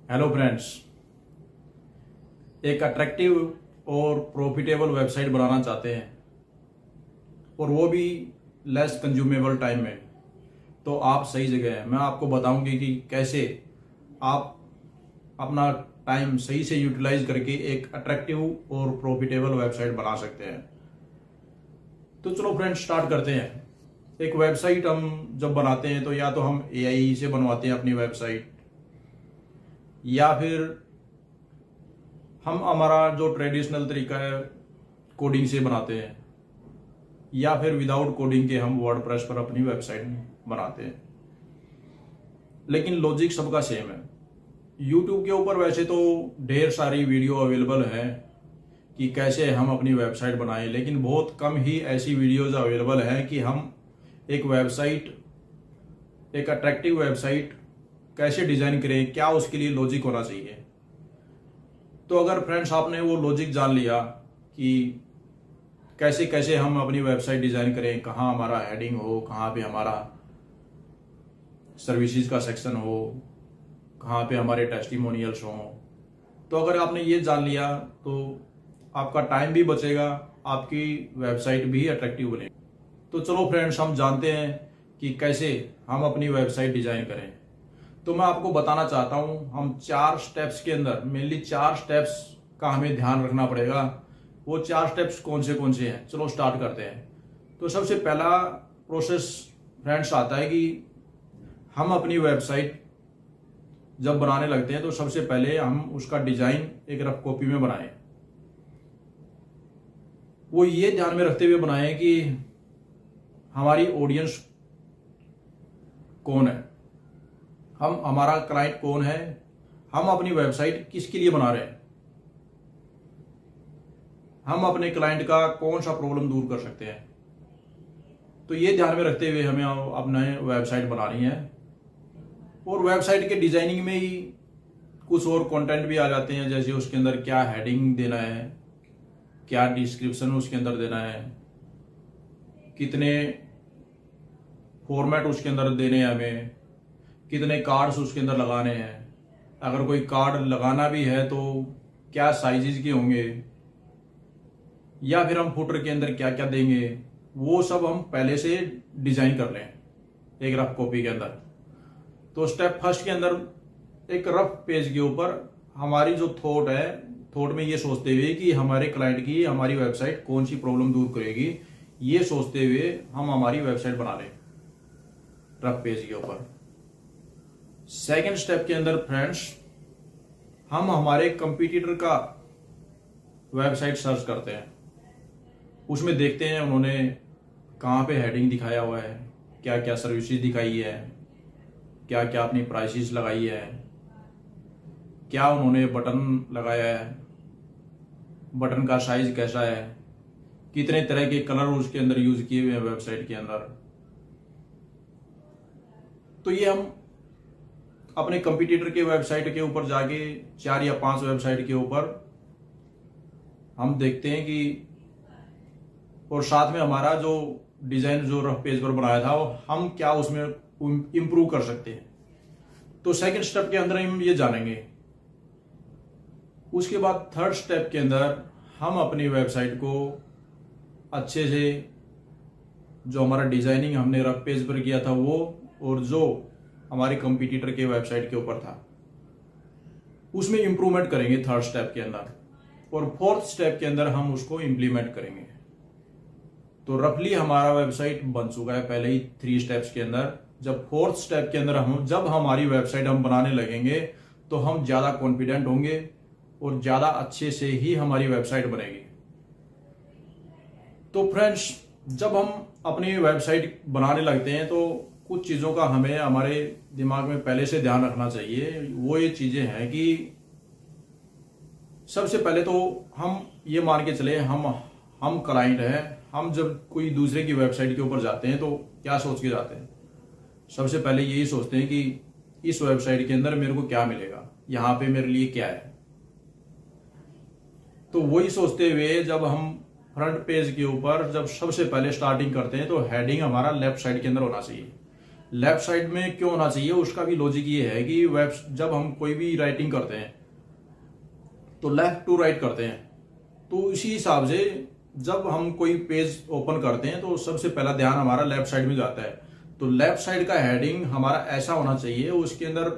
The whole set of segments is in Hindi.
Hello friends. एक अट्रैक्टिव और प्रॉफिटेबल वेबसाइट बनाना चाहते हैं और वो भी लेस कंज्यूमेबल टाइम में, तो आप सही जगह हैं। मैं आपको बताऊंगी कि कैसे आप अपना टाइम सही से यूटिलाइज करके एक अट्रैक्टिव और प्रॉफिटेबल वेबसाइट बना सकते हैं। तो चलो फ्रेंड्स, स्टार्ट करते हैं। एक वेबसाइट हम जब बनाते हैं तो या तो हम एआई से बनवाते हैं अपनी वेबसाइट, या फिर हम हमारा जो ट्रेडिशनल तरीका है कोडिंग से बनाते हैं, या फिर विदाउट कोडिंग के हम वर्डप्रेस पर अपनी वेबसाइट बनाते हैं। लेकिन लॉजिक सबका सेम है। यूट्यूब के ऊपर वैसे तो ढेर सारी वीडियो अवेलेबल है कि कैसे हम अपनी वेबसाइट बनाएं, लेकिन बहुत कम ही ऐसी वीडियोज अवेलेबल हैं कि हम एक वेबसाइट, एक अट्रैक्टिव वेबसाइट कैसे डिजाइन करें, क्या उसके लिए लॉजिक होना चाहिए। तो अगर फ्रेंड्स आपने वो लॉजिक जान लिया कि कैसे कैसे हम अपनी वेबसाइट डिजाइन करें, कहाँ हमारा हेडिंग हो, कहाँ पे हमारा सर्विसेज का सेक्शन हो, कहाँ पे हमारे टेस्टिमोनियल्स हों, तो अगर आपने ये जान लिया तो आपका टाइम भी बचेगा, आपकी वेबसाइट भी अट्रैक्टिव बनेगी। तो चलो फ्रेंड्स, हम जानते हैं कि कैसे हम अपनी वेबसाइट डिजाइन करें। तो मैं आपको बताना चाहता हूं, हम 4 स्टेप्स के अंदर, मेनली 4 स्टेप्स का हमें ध्यान रखना पड़ेगा। वो 4 स्टेप्स कौन से हैं, चलो स्टार्ट करते हैं। तो सबसे पहला प्रोसेस फ्रेंड्स आता है कि हम अपनी वेबसाइट जब बनाने लगते हैं तो सबसे पहले हम उसका डिजाइन एक रफ कॉपी में बनाएं। वो ये ध्यान में रखते हुए बनाएं कि हमारी ऑडियंस कौन है, हमारा क्लाइंट कौन है, हम अपनी वेबसाइट किसके लिए बना रहे हैं, हम अपने क्लाइंट का कौन सा प्रॉब्लम दूर कर सकते हैं। तो ये ध्यान में रखते हुए हमें अपना वेबसाइट बनानी है। और वेबसाइट के डिजाइनिंग में ही कुछ और कंटेंट भी आ जाते हैं, जैसे उसके अंदर क्या हेडिंग देना है, क्या डिस्क्रिप्शन उसके अंदर देना है, कितने फॉर्मेट उसके अंदर देने हैं हमें, कितने कार्ड्स उसके अंदर लगाने हैं, अगर कोई कार्ड लगाना भी है तो क्या साइजेज के होंगे, या फिर हम फुटर के अंदर क्या क्या देंगे, वो सब हम पहले से डिजाइन कर लें एक रफ कॉपी के अंदर। तो स्टेप फर्स्ट के अंदर एक रफ पेज के ऊपर हमारी जो थॉट है, थॉट में ये सोचते हुए कि हमारे क्लाइंट की हमारी वेबसाइट कौन सी प्रॉब्लम दूर करेगी, ये सोचते हुए हम हमारी वेबसाइट बना लें रफ पेज के ऊपर। सेकेंड स्टेप के अंदर फ्रेंड्स, हम हमारे कंपटीटर का वेबसाइट सर्च करते हैं। उसमें देखते हैं उन्होंने कहाँ पे हेडिंग दिखाया हुआ है, क्या क्या सर्विसेज दिखाई है, क्या क्या अपनी प्राइसेस लगाई है, क्या उन्होंने बटन लगाया है, बटन का साइज कैसा है, कितने तरह के कलर उसके अंदर यूज किए हुए हैं वेबसाइट के अंदर। तो ये हम अपने कंपटीटर के वेबसाइट के ऊपर जाके 4 या 5 वेबसाइट के ऊपर हम देखते हैं कि, और साथ में हमारा जो डिजाइन जो रफ पेज पर बनाया था वो हम क्या उसमें इंप्रूव कर सकते हैं। तो सेकंड स्टेप के अंदर हम ये जानेंगे। उसके बाद थर्ड स्टेप के अंदर हम अपनी वेबसाइट को अच्छे से, जो हमारा डिजाइनिंग हमने रफ पेज पर किया था वो, और जो हमारे कंपटीटर के वेबसाइट के ऊपर था, उसमें इंप्रूवमेंट करेंगे थर्ड स्टेप के अंदर। और फोर्थ स्टेप के अंदर हम उसको इंप्लीमेंट करेंगे। तो रफली हमारा वेबसाइट बन चुका है पहले ही 3 स्टेप्स के अंदर। जब फोर्थ स्टेप के अंदर जब हमारी वेबसाइट हम बनाने लगेंगे तो हम ज्यादा कॉन्फिडेंट होंगे और ज्यादा अच्छे से ही हमारी वेबसाइट बनेगी। तो फ्रेंड्स, जब हम अपनी वेबसाइट बनाने लगते हैं तो कुछ चीजों का हमें हमारे दिमाग में पहले से ध्यान रखना चाहिए। वो ये चीजें हैं कि सबसे पहले तो हम ये मान के चले, हम क्लाइंट हैं। हम जब कोई दूसरे की वेबसाइट के ऊपर जाते हैं तो क्या सोच के जाते हैं, सबसे पहले यही सोचते हैं कि इस वेबसाइट के अंदर मेरे को क्या मिलेगा, यहाँ पे मेरे लिए क्या है। तो वही सोचते हुए जब हम फ्रंट पेज के ऊपर जब सबसे पहले स्टार्टिंग करते हैं तो हेडिंग हमारा लेफ्ट साइड के अंदर होना चाहिए। लेफ्ट साइड में क्यों होना चाहिए, उसका भी लॉजिक ये है कि वेब जब हम कोई भी राइटिंग करते हैं तो लेफ्ट टू राइट करते हैं, तो इसी हिसाब से जब हम कोई पेज ओपन करते हैं तो सबसे पहला ध्यान हमारा लेफ्ट साइड में जाता है। तो लेफ्ट साइड का हेडिंग हमारा ऐसा होना चाहिए, उसके अंदर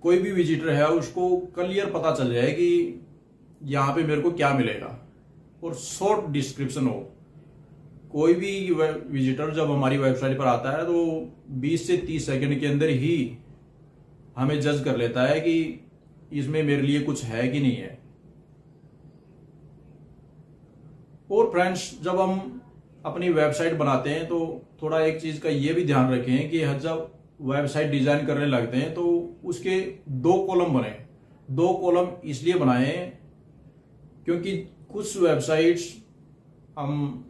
कोई भी विजिटर है उसको क्लियर पता चल जाए कि यहाँ पे मेरे को क्या मिलेगा, और शॉर्ट डिस्क्रिप्शन हो। कोई भी विजिटर जब हमारी वेबसाइट पर आता है तो 20 से 30 सेकंड के अंदर ही हमें जज कर लेता है कि इसमें मेरे लिए कुछ है कि नहीं है। और फ्रेंड्स, जब हम अपनी वेबसाइट बनाते हैं तो थोड़ा एक चीज का ये भी ध्यान रखें कि जब वेबसाइट डिजाइन करने लगते हैं तो उसके 2 कॉलम बने। 2 कॉलम इसलिए बनाए क्योंकि कुछ वेबसाइट्स हम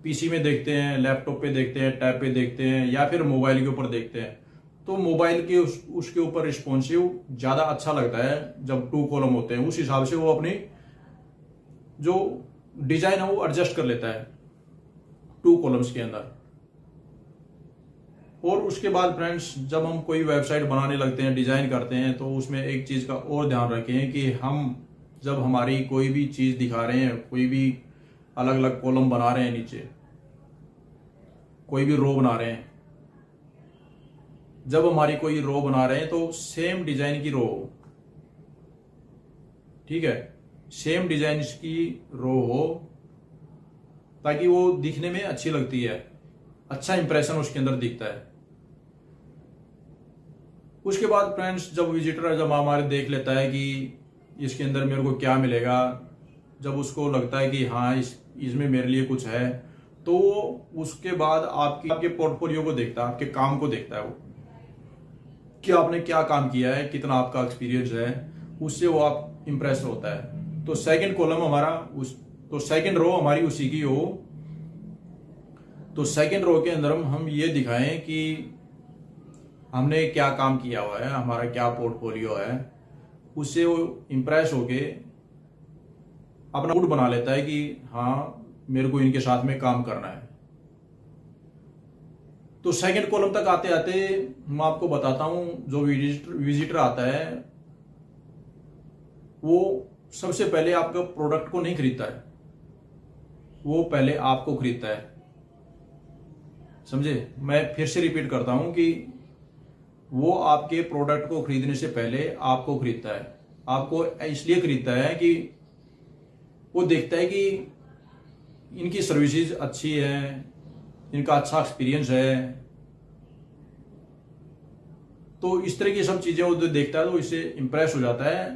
पीसी में देखते हैं, लैपटॉप पे देखते हैं, टैब पे देखते हैं, या फिर मोबाइल के ऊपर देखते हैं। तो मोबाइल के उसके ऊपर रिस्पॉन्सिव ज़्यादा अच्छा लगता है जब 2 कॉलम होते हैं। उस हिसाब से वो अपनी जो डिजाइन है वो एडजस्ट कर लेता है 2 कॉलम्स के अंदर। और उसके बाद फ्रेंड्स, जब हम कोई वेबसाइट बनाने लगते हैं, डिजाइन करते हैं, तो उसमें एक चीज का और ध्यान रखें कि हम जब हमारी कोई भी चीज दिखा रहे हैं, कोई भी अलग अलग कॉलम बना रहे हैं, नीचे कोई भी रो बना रहे हैं, जब हमारी कोई रो बना रहे हैं तो सेम डिजाइन की रो हो, ठीक है, सेम डिजाइन की रो हो, ताकि वो दिखने में अच्छी लगती है, अच्छा इंप्रेशन उसके अंदर दिखता है। उसके बाद फ्रेंड्स, जब विजिटर जब हमारे देख लेता है कि इसके अंदर मेरे को क्या मिलेगा, जब उसको लगता है कि हाँ इसमें मेरे लिए कुछ है, तो उसके बाद आपके पोर्टफोलियो को देखता है, आपके काम को देखता है वो कि आपने क्या काम किया है, कितना आपका एक्सपीरियंस है, उससे वो आप इंप्रेस होता है। तो सेकंड कॉलम हमारा तो सेकंड रो हमारी उसी की हो। तो सेकंड रो के अंदर हम ये दिखाएं कि हमने क्या काम किया हुआ है, हमारा क्या पोर्टफोलियो है, उससे वो इंप्रेस होके अपना मूड बना लेता है कि हाँ मेरे को इनके साथ में काम करना है। तो सेकंड कॉलम तक आते आते मैं आपको बताता हूं, जो विजिटर आता है वो सबसे पहले आपका प्रोडक्ट को नहीं खरीदता है, वो पहले आपको खरीदता है। समझे? मैं फिर से रिपीट करता हूं कि वो आपके प्रोडक्ट को खरीदने से पहले आपको खरीदता है। आपको इसलिए खरीदता है कि वो देखता है कि इनकी सर्विसेज अच्छी है, इनका अच्छा एक्सपीरियंस है, तो इस तरह की सब चीजें वो जो देखता है तो इससे इंप्रेस हो जाता है।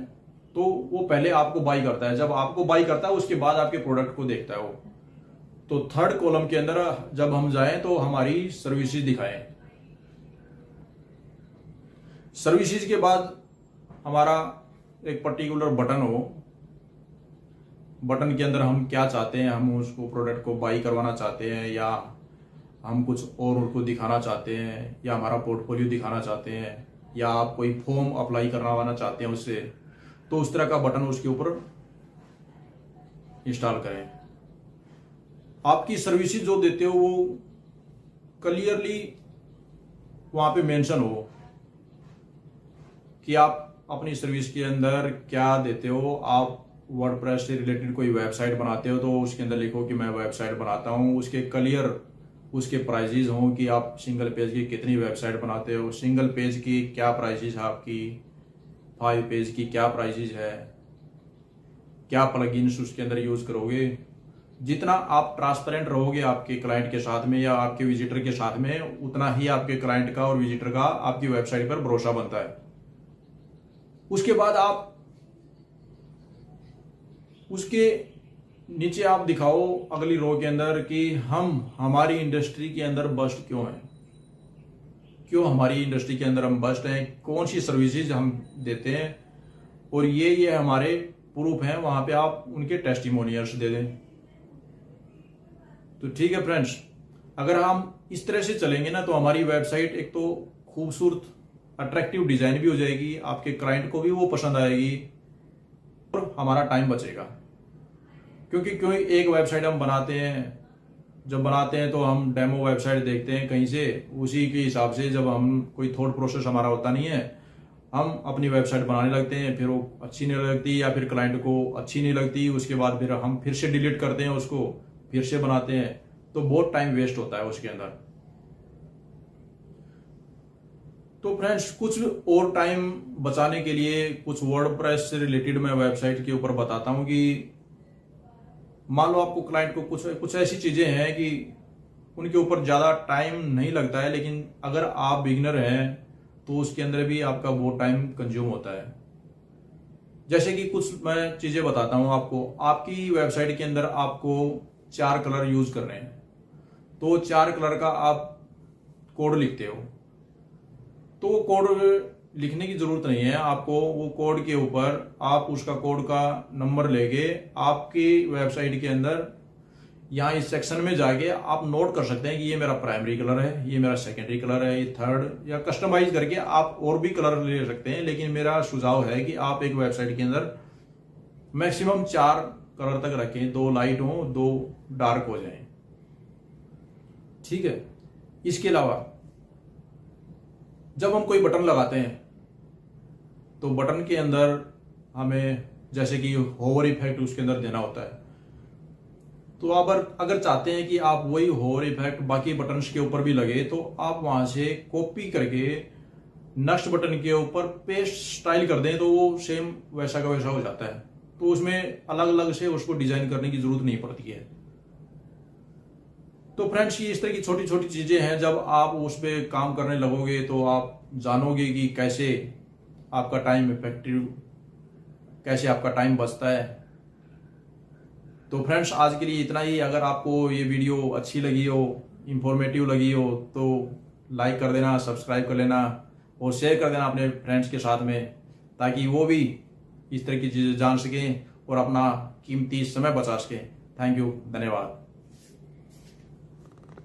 तो वो पहले आपको बाई करता है, जब आपको बाई करता है उसके बाद आपके प्रोडक्ट को देखता है वो। तो थर्ड कॉलम के अंदर जब हम जाएं तो हमारी सर्विसेज दिखाएं। सर्विसेज के बाद हमारा एक पर्टिकुलर बटन हो, बटन के अंदर हम क्या चाहते हैं, हम उसको प्रोडक्ट को बाई करवाना चाहते हैं, या हम कुछ और उनको दिखाना चाहते हैं, या हमारा पोर्टफोलियो दिखाना चाहते हैं, या आप कोई फॉर्म अप्लाई करवाना चाहते हैं उससे, तो उस तरह का बटन उसके ऊपर इंस्टॉल करें। आपकी सर्विसेज जो देते हो वो क्लियरली वहां पे मेंशन हो कि आप अपनी सर्विस के अंदर क्या देते हो। आप वर्डप्रेस से रिलेटेड कोई वेबसाइट बनाते हो तो उसके अंदर लिखो कि मैं वेबसाइट बनाता हूँ, उसके क्लियर उसके प्राइजेज हों कि आप सिंगल पेज की कितनी वेबसाइट बनाते हो, सिंगल पेज की क्या प्राइजेज है आपकी, 5 पेज की क्या प्राइजेज है, क्या प्लगइन्स उसके अंदर यूज करोगे। जितना आप ट्रांसपेरेंट रहोगे आपके क्लाइंट के साथ में या आपके विजिटर के साथ में, उतना ही आपके क्लाइंट का और विजिटर का आपकी वेबसाइट पर भरोसा बनता है। उसके बाद आप उसके नीचे आप दिखाओ अगली रो के अंदर कि हम हमारी इंडस्ट्री के अंदर बेस्ट क्यों हैं, क्यों हमारी इंडस्ट्री के अंदर हम बेस्ट हैं, कौन सी सर्विसेज हम देते हैं, और ये हमारे प्रूफ हैं। वहां पे आप उनके टेस्टिमोनियल्स दे दें। तो ठीक है फ्रेंड्स, अगर हम इस तरह से चलेंगे ना तो हमारी वेबसाइट एक तो खूबसूरत अट्रैक्टिव डिजाइन भी हो जाएगी, आपके क्लाइंट को भी वो पसंद आएगी, और हमारा टाइम बचेगा। क्योंकि एक वेबसाइट हम बनाते हैं जब बनाते हैं तो हम डेमो वेबसाइट देखते हैं कहीं से, उसी के हिसाब से जब हम कोई थॉट प्रोसेस हमारा होता नहीं है, हम अपनी वेबसाइट बनाने लगते हैं, फिर वो अच्छी नहीं लगती या फिर क्लाइंट को अच्छी नहीं लगती, उसके बाद फिर हम फिर से डिलीट करते हैं उसको, फिर से बनाते हैं, तो बहुत टाइम वेस्ट होता है उसके अंदर। तो फ्रेंड्स, कुछ और टाइम बचाने के लिए कुछ वर्डप्रेस से रिलेटेड मैं वेबसाइट के ऊपर बताता हूं कि मान लो आपको क्लाइंट को कुछ कुछ ऐसी चीजें हैं कि उनके ऊपर ज्यादा टाइम नहीं लगता है, लेकिन अगर आप बिगिनर हैं तो उसके अंदर भी आपका बहुत टाइम कंज्यूम होता है। जैसे कि कुछ मैं चीजें बताता हूं आपको। आपकी वेबसाइट के अंदर आपको 4 कलर यूज करने हैं, तो 4 कलर का आप कोड लिखते हो, तो वो कोड लिखने की जरूरत नहीं है आपको। वो कोड के ऊपर आप उसका कोड का नंबर लेके आपकी वेबसाइट के अंदर यहाँ इस सेक्शन में जाके आप नोट कर सकते हैं कि ये मेरा प्राइमरी कलर है, ये मेरा सेकेंडरी कलर है, ये थर्ड, या कस्टमाइज करके आप और भी कलर ले सकते हैं। लेकिन मेरा सुझाव है कि आप एक वेबसाइट के अंदर मैक्सिमम 4 कलर तक रखें, 2 लाइट हो, 2 डार्क हो जाएं, ठीक है। इसके अलावा जब हम कोई बटन लगाते हैं तो बटन के अंदर हमें जैसे कि होवर इफेक्ट उसके अंदर देना होता है। तो आप अगर चाहते हैं कि आप वही होवर इफेक्ट बाकी बटन्स के ऊपर भी लगे, तो आप वहां से कॉपी करके नेक्स्ट बटन के ऊपर पेस्ट स्टाइल कर दें, तो वो सेम वैसा का वैसा हो जाता है। तो उसमें अलग अलग से उसको डिजाइन करने की जरूरत नहीं पड़ती है। तो फ्रेंड्स, ये इस तरह की छोटी छोटी चीजें हैं, जब आप उस पर काम करने लगोगे तो आप जानोगे कि कैसे आपका टाइम इफेक्टिव, कैसे आपका टाइम बचता है। तो फ्रेंड्स, आज के लिए इतना ही। अगर आपको ये वीडियो अच्छी लगी हो, इंफॉर्मेटिव लगी हो, तो लाइक कर देना, सब्सक्राइब कर लेना और शेयर कर देना अपने फ्रेंड्स के साथ में, ताकि वो भी इस तरह की चीजें जान सकें और अपना कीमती समय बचा सकें। थैंक यू, धन्यवाद।